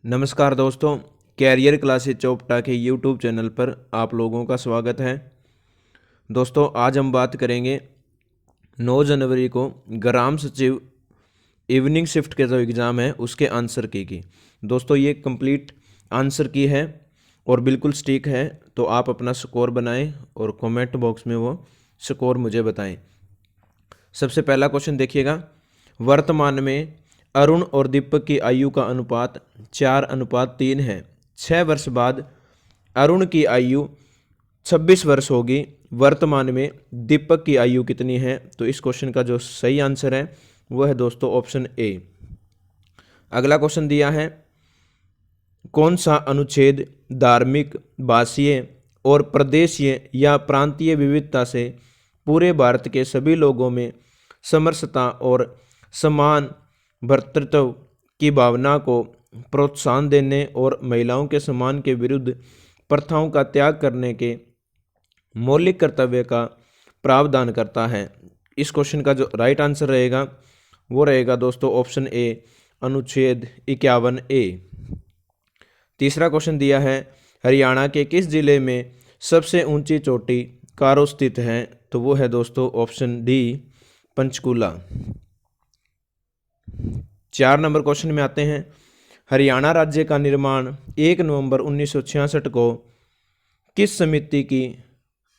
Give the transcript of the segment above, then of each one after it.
नमस्कार दोस्तों, career classes Chopta के यूट्यूब चैनल पर आप लोगों का स्वागत है। दोस्तों, आज हम बात करेंगे 9 जनवरी को ग्राम सचिव इवनिंग शिफ्ट के जो एग्ज़ाम है उसके आंसर की। दोस्तों, ये कंप्लीट आंसर की है और बिल्कुल सटीक है, तो आप अपना स्कोर बनाएं और कमेंट बॉक्स में वो स्कोर मुझे बताएं। सबसे पहला क्वेश्चन देखिएगा, वर्तमान में अरुण और दीपक की आयु का अनुपात 4:3 है। 6 वर्ष बाद अरुण की आयु 26 वर्ष होगी। वर्तमान में दीपक की आयु कितनी है? तो इस क्वेश्चन का जो सही आंसर है वो है दोस्तों ऑप्शन ए। अगला क्वेश्चन दिया है, कौन सा अनुच्छेद धार्मिक, भाषीय और प्रदेशीय या प्रांतीय विविधता से पूरे भारत के सभी लोगों में समरसता और समान भ्रातृत्व की भावना को प्रोत्साहन देने और महिलाओं के सम्मान के विरुद्ध प्रथाओं का त्याग करने के मौलिक कर्तव्य का प्रावधान करता है? इस क्वेश्चन का जो राइट आंसर रहेगा वो रहेगा दोस्तों ऑप्शन ए, अनुच्छेद 51 ए। तीसरा क्वेश्चन दिया है, हरियाणा के किस जिले में सबसे ऊंची चोटी कारो स्थित है? तो वो है दोस्तों option D, Panchkula. 4 number question में आते हैं, हरियाणा राज्य का निर्माण 1 नवंबर 1966 को किस समिति की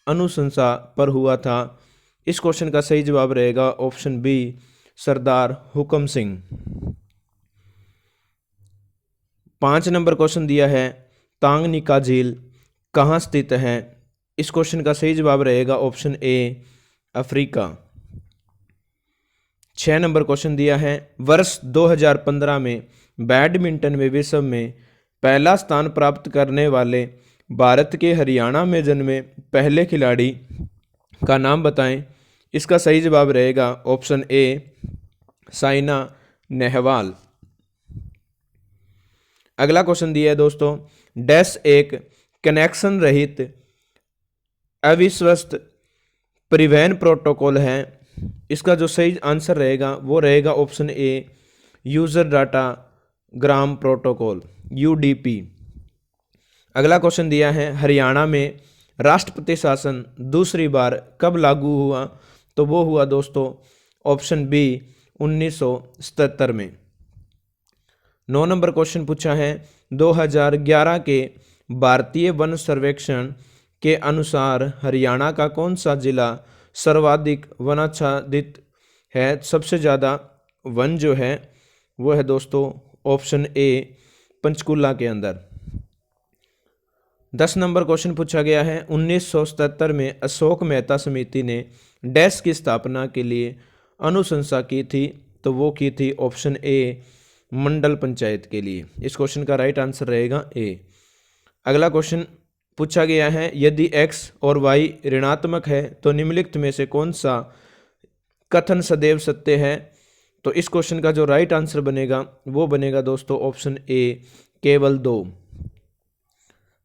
अनुशंसा पर हुआ था? इस क्वेश्चन का सही जवाब रहेगा ऑप्शन बी, सरदार हुकम सिंह। 5 नंबर क्वेश्चन दिया है, तांगनिका झील कहाँ स्थित है? इस क्वेश्चन का सही जवाब रहेगा option A, Africa. 6 number question दिया है, वर्ष 2015 में बैडमिंटन में विश्व में पहला स्थान प्राप्त करने वाले भारत के हरियाणा में जन्मे पहले खिलाड़ी का नाम बताएं। इसका सही जवाब रहेगा ऑप्शन ए, साइना नेहवाल। अगला क्वेश्चन दिया है दोस्तों, डैश एक कनेक्शन रहित अविश्वस्त परिवहन प्रोटोकॉल है? इसका जो सही आंसर रहेगा वो रहेगा option A, user data gram protocol, UDP. अगला क्वेश्चन दिया है, हरियाणा में राष्ट्रपति शासन दूसरी बार कब लागू हुआ? तो वो हुआ दोस्तों ऑप्शन बी, 1977 में। 9 नंबर क्वेश्चन पूछा है, 2011 के भारतीय वन सर्वेक्षण के अनुसार हरियाणा का कौन सा जिला सर्वाधिक वनाच्छादित है? सबसे ज़्यादा वन जो है वो है दोस्तों ऑप्शन ए, पंचकुला के अंदर। 10 नंबर क्वेश्चन पूछा गया है, 1977 में अशोक मेहता समिति ने डैश की स्थापना के लिए अनुशंसा की थी? तो वो की थी ऑप्शन ए, मंडल पंचायत के लिए। इस क्वेश्चन का राइट आंसर रहेगा ए। अगला क्वेश्चन पूछा गया है, यदि x और y ऋणात्मक है तो निम्नलिखित में से कौन सा कथन सदैव सत्य है? तो इस क्वेश्चन का जो राइट आंसर बनेगा वो बनेगा दोस्तों ऑप्शन ए, केवल 2।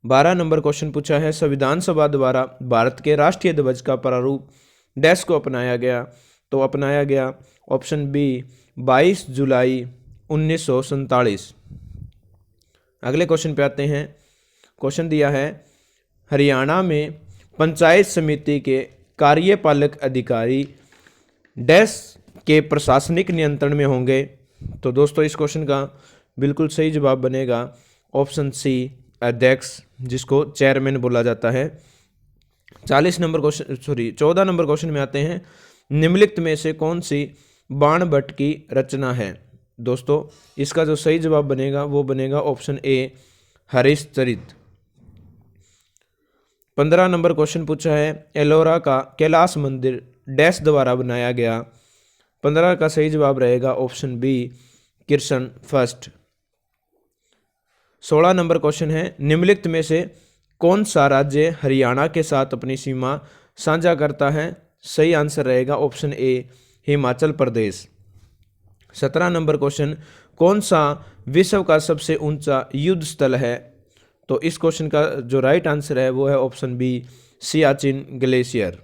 12 नंबर क्वेश्चन पूछा है, संविधान सभा द्वारा भारत के राष्ट्रीय ध्वज का प्रारूप डैश को अपनाया गया? तो अपनाया गया ऑप्शन बी, 22 जुलाई 1947। अगले क्वेश्चन पे आते हैं। क्वेश्चन दिया है, हरियाणा में पंचायत समिति के कार्यपालक अधिकारी डैश के प्रशासनिक नियंत्रण में होंगे? तो दोस्तों इस क्वेश्चन का बिल्कुल सही जवाब बनेगा ऑप्शन सी, अध्यक्ष, जिसको चेयरमैन बोला जाता है। 14 नंबर क्वेश्चन में आते हैं, निम्नलिखित में से कौन सी बाणभट्ट की रचना है? दोस्तों इसका जो सही जवाब बनेगा वो बनेगा ऑप्शन ए, हरिश्चरित। 15 नंबर क्वेश्चन पूछा है, एलोरा का कैलाश मंदिर डैश द्वारा बनाया गया? 15 का सही जवाब रहेगा option B, Krishna first. 16 number question है, निम्नलिखित में से कौन सा राज्य हरियाणा के साथ अपनी सीमा साझा करता है? सही आंसर रहेगा option A, Himachal Pradesh. 17 number question, कौन सा विश्व का सबसे ऊंचा युद्ध स्थल है? तो इस क्वेश्चन का जो राइट आंसर है वो है option B, Siachen glacier.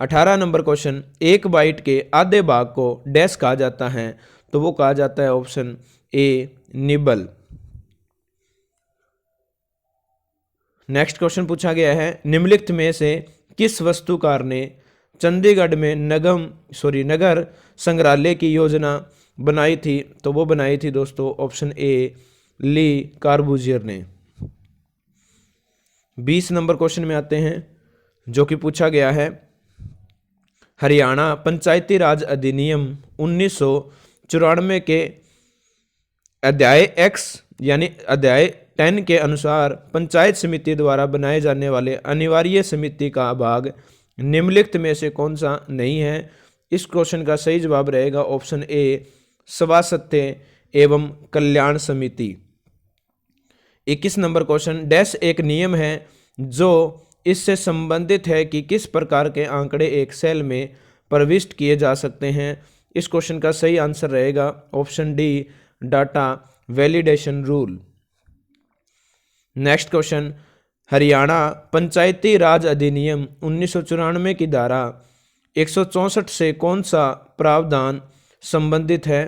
18 number question, एक बाइट के आधे भाग को डैश कहा जाता है? तो वो कहा जाता है option A nibble. Next question पूछा गया है, निम्नलिखित में से किस वस्तुकार ने चंडीगढ़ में नगर संग्रहालय की योजना बनाई थी? तो वो बनाई थी दोस्तों ऑप्शन ए ली कार्बूजियर ने। 20 नंबर क्वेश्चन में आते हैं, जो कि पूछा गया है, हरियाणा पंचायती राज अधिनियम 1994 के अध्याय एक्स यानी अध्याय 10 के अनुसार पंचायत समिति द्वारा बनाए जाने वाले अनिवार्य समिति का भाग निम्नलिखित में से कौन सा नहीं है? इस क्वेश्चन का सही जवाब रहेगा ऑप्शन ए स्वास्थ्य एवं कल्याण समिति। 21 नंबर क्वेश्चन, डैश एक नियम है जो इससे संबंधित है कि किस प्रकार के आंकड़े एक सेल में प्रविष्ट किए जा सकते हैं? इस क्वेश्चन का सही आंसर रहेगा option D data validation rule. Next question, Haryana Panchayati Raj अधिनियम 1994 की धारा 164 से कौन सा प्रावधान संबंधित है?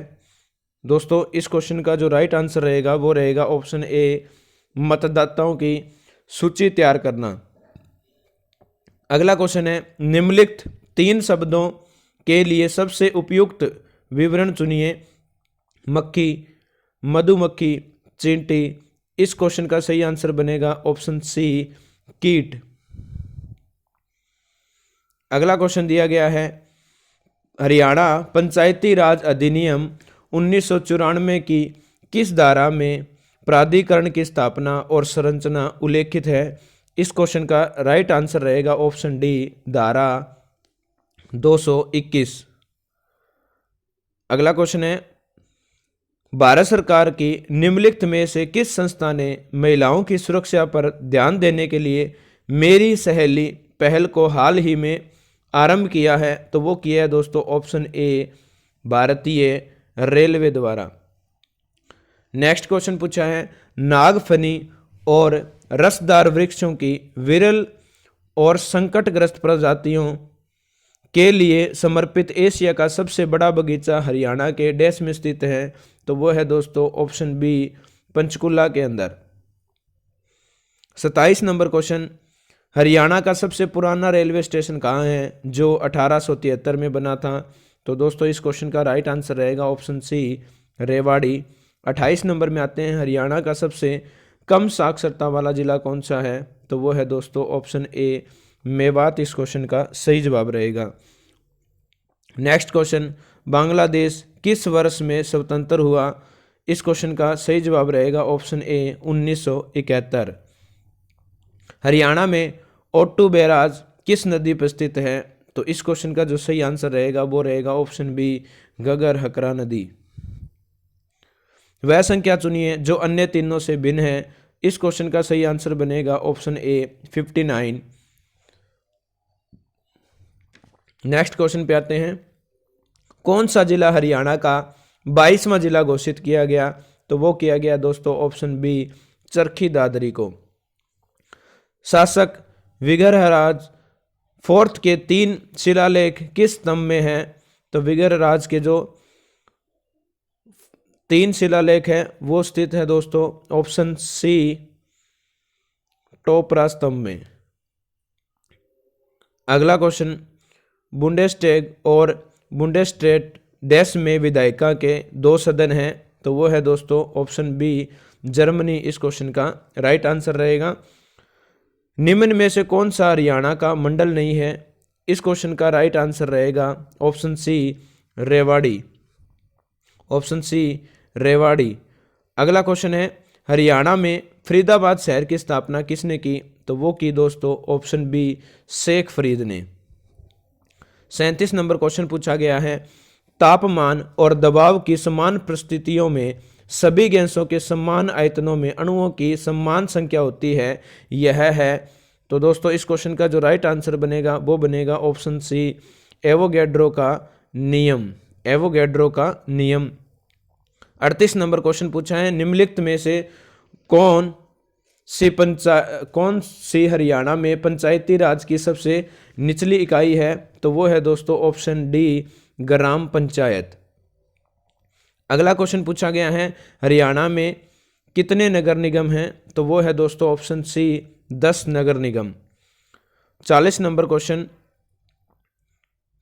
दोस्तों इस क्वेश्चन का जो राइट आंसर रहेगा वो रहेगा ऑप्शन ए मतदाताओं की सूची तैयार करना। अगला क्वेश्चन है, निम्नलिखित 3 शब्दों के लिए सबसे उपयुक्त विवरण चुनिए। मक्खी, मधुमक्खी, चींटी। इस क्वेश्चन का सही आंसर बनेगा ऑप्शन सी कीट। अगला क्वेश्चन दिया गया है, हरियाणा पंचायती राज अधिनियम 1994 की किस धारा में प्राधिकरण की स्थापना और संरचना उल्लेखित है? इस क्वेश्चन का राइट आंसर रहेगा ऑप्शन डी धारा 221। अगला क्वेश्चन है, भारत सरकार की निम्नलिखित में से किस संस्था ने महिलाओं की सुरक्षा पर ध्यान देने के लिए मेरी सहेली पहल को हाल ही में आरंभ किया है? तो वो किया है दोस्तों ऑप्शन ए भारतीय रेलवे द्वारा। नेक्स्ट क्वेश्चन पूछा है, नागफनी और रसदार वृक्षों की विरल और संकटग्रस्त प्रजातियों के लिए समर्पित एशिया का सबसे बड़ा बगीचा हरियाणा के डैश में स्थित है? तो वो है दोस्तों ऑप्शन बी पंचकुला के अंदर। 27 नंबर क्वेश्चन, हरियाणा का सबसे पुराना रेलवे स्टेशन कहाँ है जो 1873 में बना था? तो दोस्तों इस क्वेश्चन का राइट आंसर रहेगा ऑप्शन सी रेवाड़ी। 28 नंबर में आते हैं, हरियाणा का सबसे कम साक्षरता वाला जिला कौन सा है? तो वो है दोस्तों ऑप्शन ए मेवात। इस क्वेश्चन का सही जवाब रहेगा। नेक्स्ट क्वेश्चन, बांग्लादेश किस वर्ष में स्वतंत्र हुआ? इस क्वेश्चन का सही जवाब रहेगा ऑप्शन ए 1971। हरियाणा में ओट्टू बैराज किस नदी पर स्थित है? तो इस क्वेश्चन का जो सही आंसर रहेगा वो रहेगा ऑप्शन बी गगर हकरा नदी। वह संख्या चुनिए जो अन्य तीनों से भिन्न है। इस क्वेश्चन का सही आंसर बनेगा ऑप्शन ए 59। नेक्स्ट क्वेश्चन पे आते हैं, कौन सा जिला हरियाणा का 22वां जिला घोषित किया गया? तो वो किया गया दोस्तों ऑप्शन बी चरखी दादरी को। शासक विग्रहराज फोर्थ के 3 शिलालेख किस स्तंभ में हैं? तो विग्रहराज के जो 3 शिलालेख हैं वो स्थित है दोस्तों ऑप्शन सी टोपरा स्तंभ में। अगला क्वेश्चन, बुंडेस्टैग और बुंडेस्टेट डैश में विधायिका के 2 सदन हैं? तो वो है दोस्तों ऑप्शन बी जर्मनी। इस क्वेश्चन का राइट आंसर रहेगा। निम्न में से कौन सा हरियाणा का मंडल नहीं है? इस क्वेश्चन का राइट आंसर रहेगा option C Rewari. Option C Rewari. अगला क्वेश्चन है, हरियाणा में फरीदाबाद शहर की स्थापना किसने की? तो वो की दोस्तों ऑप्शन बी शेख फरीद ने। 37 नंबर क्वेश्चन पूछा गया है, तापमान और दबाव की समान परिस्थितियों में सभी गैसों के समान आयतनों में अणुओं की समान संख्या होती है, यह है? तो दोस्तों इस क्वेश्चन का जो राइट आंसर बनेगा वो बनेगा ऑप्शन सी एवोगैड्रो का नियम। एवोगैड्रो का नियम। 38 नंबर क्वेश्चन पूछा है, निम्नलिखित में से कौन सी हरियाणा में पंचायती राज की सबसे निचली इकाई है? तो वो है दोस्तों ऑप्शन डी ग्राम पंचायत। अगला क्वेश्चन पूछा गया है, हरियाणा में कितने नगर निगम हैं? तो वो है दोस्तों ऑप्शन सी 10 नगर निगम। 40 नंबर क्वेश्चन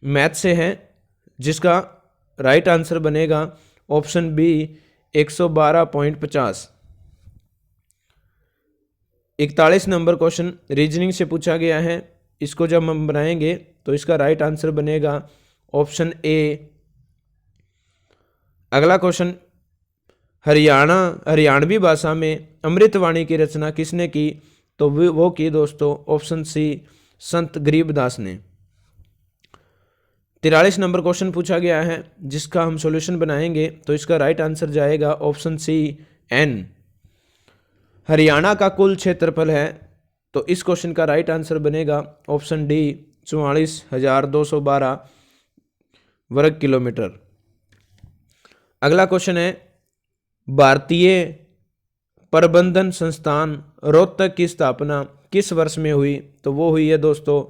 मैथ से है, जिसका राइट आंसर बनेगा option B 112.50। 41 number question reasoning से पूछा गया है, इसको जब हम बनाएंगे तो इसका राइट आंसर बनेगा ऑप्शन ए। अगला क्वेश्चन, हरियाणवी भाषा में अमृतवाणी की रचना किसने की? तो वो की दोस्तों ऑप्शन सी संत गरीबदास ने। 43 नंबर क्वेश्चन पूछा गया है, जिसका हम सॉल्यूशन बनाएंगे तो इसका राइट आंसर जाएगा ऑप्शन सी एन। हरियाणा का कुल क्षेत्रफल है, तो इस क्वेश्चन का राइट आंसर बनेगा ऑप्शन डी 44,212 वर्ग किलोमीटर। अगला क्वेश्चन है, भारतीय प्रबंधन संस्थान रोहतक की स्थापना किस वर्ष में हुई? तो वो हुई है दोस्तों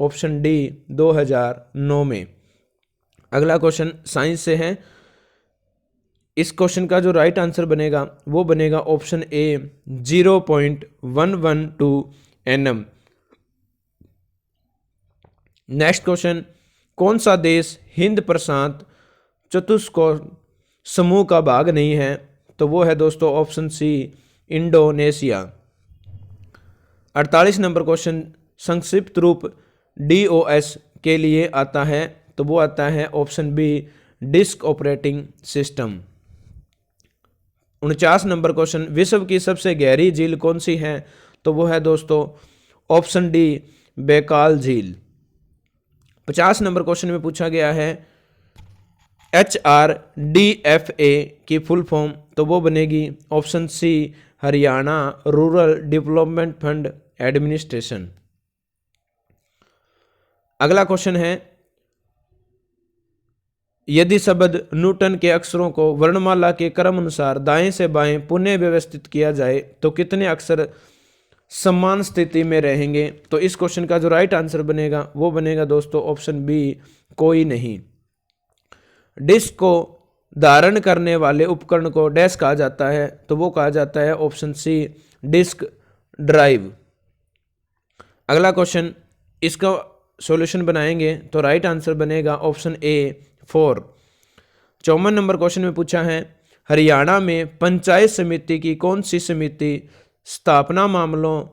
ऑप्शन डी 2009 में। अगला क्वेश्चन साइंस से है, इस क्वेश्चन का जो राइट आंसर बनेगा वो बनेगा ऑप्शन ए 0.112 nm। नेक्स्ट क्वेश्चन, कौन सा देश हिंद प्रशांत चतुष्कोण समूह का भाग नहीं है? तो वो है दोस्तों option C Indonesia. 48 number question संक्षिप्त रूप DOS के लिए आता है, तो वो आता है option B disk operating system. 49 number question विश्व की सबसे गहरी झील कौन सी है? तो वो है दोस्तों ऑप्शन डी बैकाल झील। 50 नंबर क्वेश्चन में पूछा गया है HRDFA की फुल फॉर्म, तो वो बनेगी option C Haryana rural development fund administration. अगला क्वेश्चन है, यदि शब्द न्यूटन के अक्षरों को वर्णमाला के क्रम अनुसार दाएं से बाएं पुनः व्यवस्थित किया जाए तो कितने अक्षर समान स्थिति में रहेंगे? तो इस क्वेश्चन का जो राइट आंसर बनेगा वो बनेगा दोस्तों ऑप्शन बी कोई नहीं। डिस्क को धारण करने वाले उपकरण को डैश कहा जाता है, तो वो कहा जाता है ऑप्शन सी डिस्क ड्राइव। अगला क्वेश्चन, इसका सॉल्यूशन बनाएंगे तो राइट आंसर बनेगा ऑप्शन ए 4। 54 नंबर क्वेश्चन में पूछा है, हरियाणा में पंचायत समिति की कौन सी समिति स्थापना मामलों,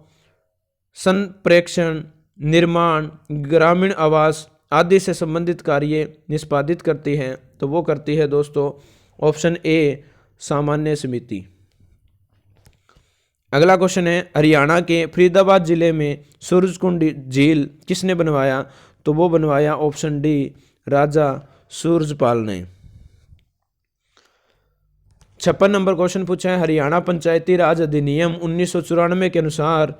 संप्रेषण, निर्माण, ग्रामीण आवास आदि से संबंधित कार्य निष्पादित करती है? तो वो करती है दोस्तों ऑप्शन ए सामान्य समिति। अगला क्वेश्चन है, हरियाणा के फरीदाबाद जिले में सूरजकुंड झील किसने बनवाया? तो वो बनवाया ऑप्शन डी राजा सूरजपाल ने। 56 नंबर क्वेश्चन पूछा है, हरियाणा पंचायती राज अधिनियम 1994 के अनुसार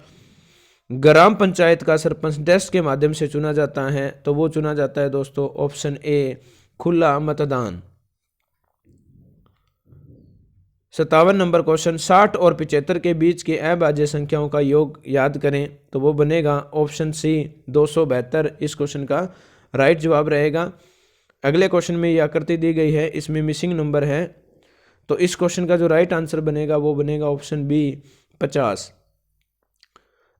ग्राम पंचायत का सरपंच डैश के माध्यम से चुना जाता है? तो वो चुना जाता है दोस्तों ऑप्शन ए खुला मतदान। 57 नंबर क्वेश्चन, 60 और 75 के बीच के अभाज्य संख्याओं का योग याद करें? तो वो बनेगा ऑप्शन सी 272। इस क्वेश्चन का राइट जवाब रहेगा। अगले क्वेश्चन में यह आकृति दी गई है, इसमें मिसिंग नंबर है, तो इस क्वेश्चन का जो राइट आंसर बनेगा वो बनेगा ऑप्शन बी 50।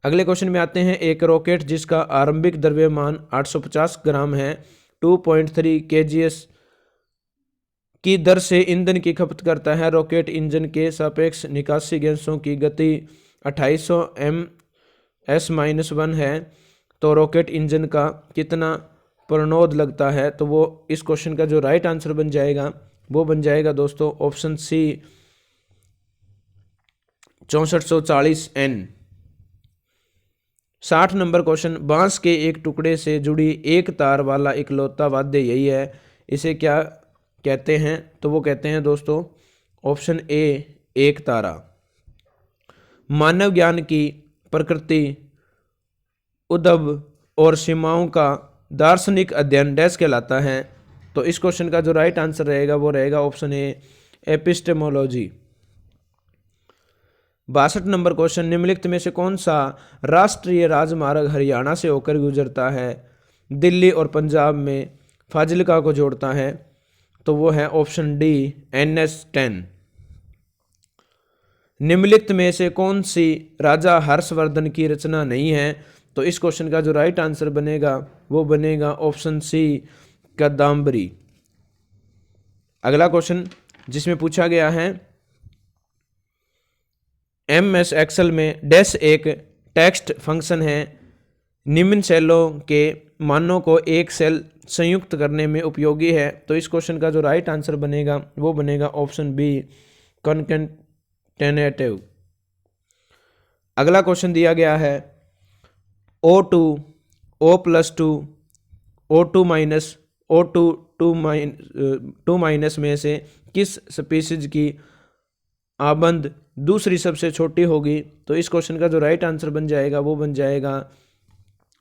अगले क्वेश्चन में आते हैं, एक रॉकेट जिसका आरंभिक द्रव्यमान 850 ग्राम है 2.3 kgs की दर से ईंधन की खपत करता है। रॉकेट इंजन के सापेक्ष निकासी गैसों की गति 2800 ms-1 है, तो रॉकेट इंजन का कितना प्रणोद लगता है? तो वो इस क्वेश्चन का जो राइट आंसर बन जाएगा वो बन जाएगा दोस्तों option C 6440 N। 60 number question, बांस के एक टुकड़े से जुड़ी एक तार वाला इकलौता वाद्य यही है, इसे क्या कहते हैं? तो वो कहते हैं दोस्तों ऑप्शन ए एक तारा। मानव ज्ञान की प्रकृति, उद्भव और सीमाओं का दार्शनिक अध्ययन डैश कहलाता है? तो इस क्वेश्चन का जो राइट आंसर रहेगा वो रहेगा option A epistemology. 62 number question, निम्नलिखित में से कौन सा राष्ट्रीय राजमार्ग हरियाणा से होकर गुजरता है, दिल्ली और पंजाब में फाजिल्का को जोड़ता है? तो वो है ऑप्शन डी NS10। निम्नलिखित में से कौन सी राजा हर्षवर्धन की रचना नहीं है? तो इस क्वेश्चन का जो राइट आंसर बनेगा वो बनेगा ऑप्शन सी कादम्बरी। अगला क्वेश्चन जिसमें पूछा गया है MS एक्सेल में डैश एक टेक्स्ट फंक्शन है, निम्न सेलों के मानों को एक सेल संयुक्त करने में उपयोगी है। तो इस क्वेश्चन का जो राइट आंसर बनेगा वो बनेगा ऑप्शन बी कॉन्केटेनेटिव। अगला क्वेश्चन दिया गया है O2 O+2 O2 minus O2 2 minus में से किस स्पीसीज की आबंद दूसरी सबसे छोटी होगी? तो इस क्वेश्चन का जो राइट आंसर बन जाएगा वो बन जाएगा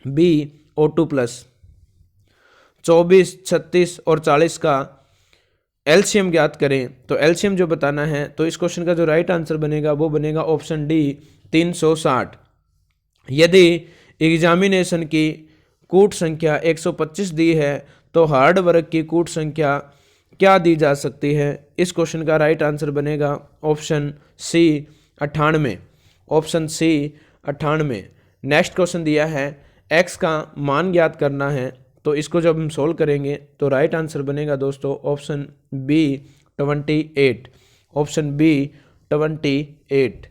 बी O2+। 24, 36 और 40 का एलसीएम ज्ञात करें। तो एलसीएम जो बताना है तो इस क्वेश्चन का जो राइट आंसर बनेगा वो बनेगा ऑप्शन डी 360। यदि एग्जामिनेशन की कूट संख्या 125 दी है तो हार्ड वर्क की कूट संख्या क्या दी जा सकती है? इस क्वेश्चन का राइट आंसर बनेगा option C 98। Option C 98। Next question दिया है x का मान ज्ञात करना है। तो इसको जब हम सोल्व करेंगे तो राइट आंसर बनेगा दोस्तों ऑप्शन बी 28। Option B 28।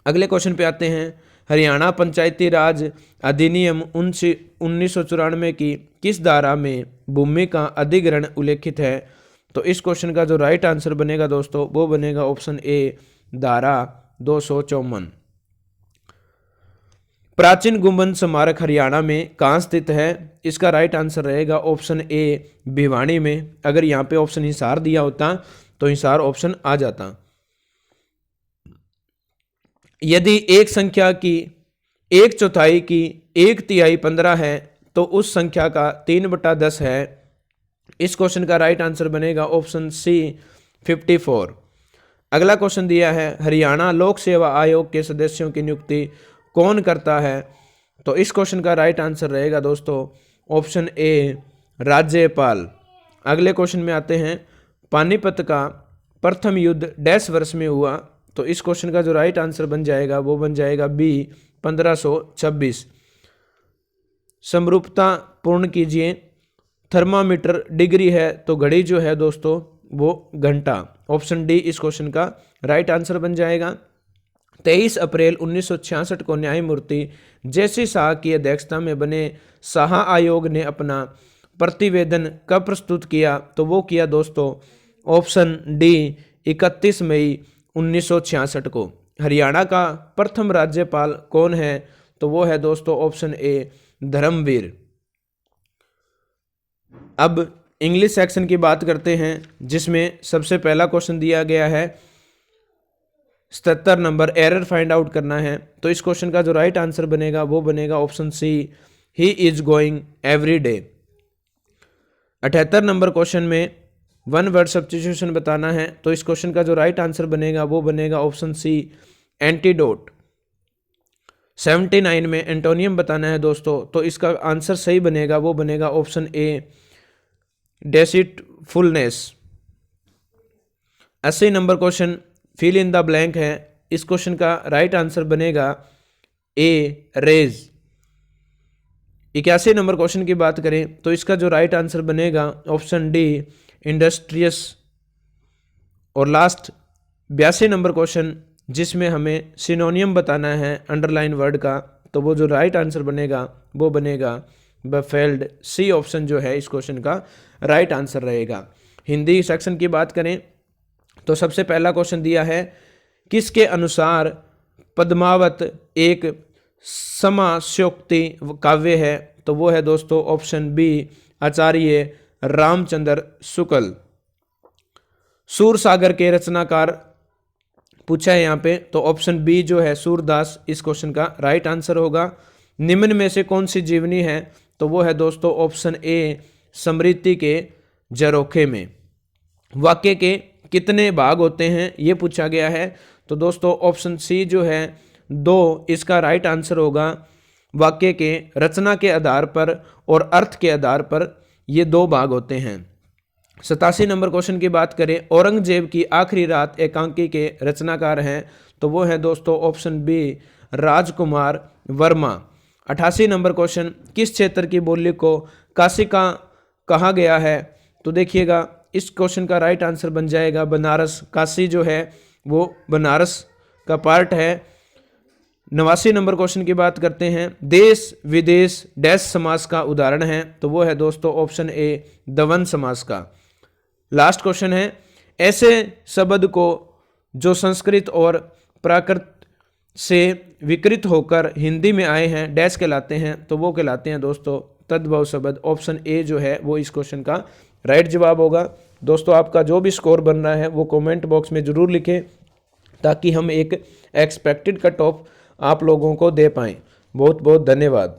अगले क्वेश्चन पे आते हैं। हरियाणा पंचायती राज अधिनियम 1994 की किस धारा में भूमि का अधिग्रहण उल्लेखित है? तो इस क्वेश्चन का जो राइट आंसर बनेगा दोस्तों वो बनेगा ऑप्शन ए धारा 254। प्राचीन गुम्बद स्मारक हरियाणा में कहाँ स्थित है? इसका राइट आंसर रहेगा ऑप्शन ए भिवानी में। अगर यहाँ पे ऑप्शन हिसार दिया होता तो हिसार ऑप्शन आ जाता। यदि एक संख्या की 1/4 की 1/3 15 है तो उस संख्या का 3/10 है। इस क्वेश्चन का राइट आंसर बनेगा ऑप्शन सी 54। अगला क्वेश्चन दिया है हरियाणा लोक सेवा आयोग के सदस्यों की नियुक्ति कौन करता है? तो इस क्वेश्चन का राइट आंसर रहेगा दोस्तों ऑप्शन ए राज्यपाल। अगले क्वेश्चन में आते हैं। पानीपत का प्रथम युद्ध डैश वर्ष में हुआ? तो इस क्वेश्चन का जो राइट आंसर बन जाएगा वो बन जाएगा बी 1526। समरूपता पूर्ण कीजिए। थर्मामीटर डिग्री है तो घड़ी जो है दोस्तों वो घंटा। ऑप्शन डी इस क्वेश्चन का राइट आंसर बन जाएगा। 23 अप्रैल 1966 को न्यायमूर्ति जेसी शाह की अध्यक्षता में बने शाह आयोग ने अपना प्रतिवेदन कब प्रस्तुत किया? तो वो किया दोस्तों ऑप्शन डी 31 मई 1966 को। हरियाणा का प्रथम राज्यपाल कौन है? तो वो है दोस्तों ऑप्शन ए धर्मवीर। अब इंग्लिश सेक्शन की बात करते हैं जिसमें सबसे पहला क्वेश्चन दिया गया है 77 नंबर एरर फाइंड आउट करना है। तो इस क्वेश्चन का जो राइट आंसर बनेगा वो बनेगा option C he is going every day. 78 number question में वन वर्ड सब्स्टिट्यूशन बताना है। तो इस क्वेश्चन का जो राइट आंसर बनेगा वो बनेगा ऑप्शन सी एंटीडोट। 79 में एंटोनियम बताना है दोस्तों। तो इसका आंसर सही बनेगा वो बनेगा option A deceitfulness. 80 number question fill in the blank है। इस क्वेश्चन का राइट आंसर बनेगा ए रेज। 81 नंबर क्वेश्चन की बात करें तो इसका जो राइट आंसर बनेगा ऑप्शन डी इंडस्ट्रियस। और लास्ट 82 नंबर क्वेश्चन जिसमें हमें सिनोनियम बताना है अंडरलाइन वर्ड का। तो वो जो राइट आंसर बनेगा वो बनेगा बफेल्ड। सी ऑप्शन जो है इस क्वेश्चन का राइट आंसर रहेगा। हिंदी सेक्शन की बात करें तो सबसे पहला क्वेश्चन दिया है किसके अनुसार पद्मावत एक समास्योक्ति काव्य है? तो वो है दोस्तों ऑप्शन बी आचार्य रामचंद्र शुक्ल। सूरसागर के रचनाकार पूछा है यहाँ पे। तो ऑप्शन बी जो है सूरदास इस क्वेश्चन का राइट आंसर होगा। निम्न में से कौन सी जीवनी है? तो वो है दोस्तों ऑप्शन ए स्मृति के झरोखे में। वाक्य के कितने भाग होते हैं ये पूछा गया है। तो दोस्तों ऑप्शन सी जो है 2 इसका राइट आंसर होगा। वाक्य के रचना के आधार पर और अर्थ के आधार पर ये 2 भाग होते हैं। 87 नंबर क्वेश्चन की बात करें, औरंगजेब की आखिरी रात एकांकी के रचनाकार हैं, तो वो है दोस्तों option B Rajkumar Verma. 88 number question, किस क्षेत्र की बोली को काशिका कहा गया है? तो देखिएगा इस क्वेश्चन का राइट आंसर बन जाएगा बनारस। काशी जो है वो बनारस का पार्ट है। 89 नंबर क्वेश्चन की बात करते हैं, देश विदेश डैश समास का उदाहरण है, तो वो है दोस्तों ऑप्शन ए दवन समास का। लास्ट क्वेश्चन है, ऐसे शब्द को जो संस्कृत और प्राकृत से विकृत होकर हिंदी में आए हैं डैश कहलाते हैं, तो वो कहलाते हैं दोस्तों तद्भव शब्द। ऑप्शन ए जो है वो इस क्वेश्चन का राइट जवाब होगा। दोस्तों आपका जो भी स्कोर बन रहा है वो कमेंट बॉक्स में ज़रूर लिखें, ताकि हम एक एक्सपेक्टेड कट ऑफ आप लोगों को दे पाएँ। बहुत बहुत धन्यवाद।